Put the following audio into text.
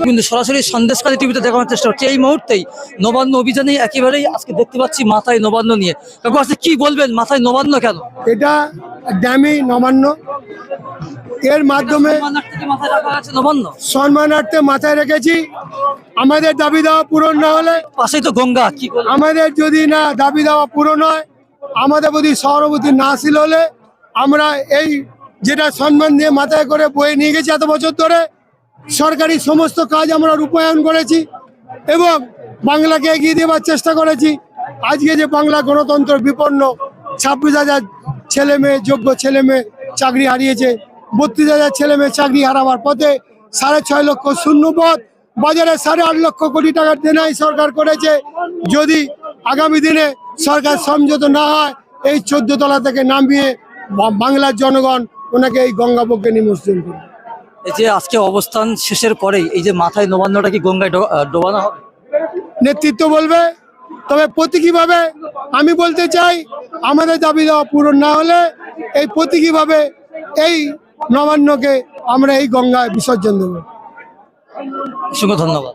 কিন্তু সরাসরি সন্দেশখালী টিভিতে দেখানোর চেষ্টা করছি। এই মুহূর্তেই নবান্ন অভিযানে একেবারেই আজকে দেখতে পাচ্ছি মাথায় নবান্ন নিয়ে। কাকু আজকে কি বলবেন, মাথায় নবান্ন কেন? এটা ড্যামি নবান্ন, এর মাধ্যমে মাথায় রাখা আছে নবান্ন, সম্মানার্থে মাথায় রেখেছি। আমাদের দাবি দেওয়া পূরণ না হলে, পাশেই তো গঙ্গা, কি বলবেন? আমাদের যদি না দাবি দেওয়া পূরণ হয়, আমাদের প্রতি সহানুভূতি না আসিল হলে আমরা এই যেটা সম্মান দিয়ে মাথায় করে বয়ে নিয়ে গেছি এত বছর ধরে, সরকারি সমস্ত কাজ আমরা রূপায়ণ করেছি এবং বাংলাকে এগিয়ে দেওয়ার চেষ্টা করেছি। আজকে যে বাংলা গণতন্ত্র বিপন্ন, 26,000 ছেলে মেয়ে, যোগ্য ছেলে মেয়ে চাকরি হারিয়েছে, 32,000 ছেলে মেয়ে চাকরি হারাবার পথে, 6.5 লক্ষ শূন্যপদ, বাজারে 8.5 লক্ষ কোটি টাকার দেনাই সরকার করেছে। যদি আগামী দিনে সরকার সমঝোত না হয়, এই 14 তলা থেকে নামিয়ে বাংলার জনগণ ওনাকে এই গঙ্গাবক্ষে নিমজ্জন করবে। এই যে আজকে অবস্থান শেষের পরেই এই যে মাথায় নবান্নটা কি গঙ্গায় ডোবানো হবে? নেতৃত্ব বলবে, তবে প্রতীকীভাবে আমি বলতে চাই, আমাদের দাবি দেওয়া পূরণ না হলে এই প্রতীকীভাবে এই নবান্নকে আমরা এই গঙ্গায় বিসর্জন দেব। অসংখ্য ধন্যবাদ।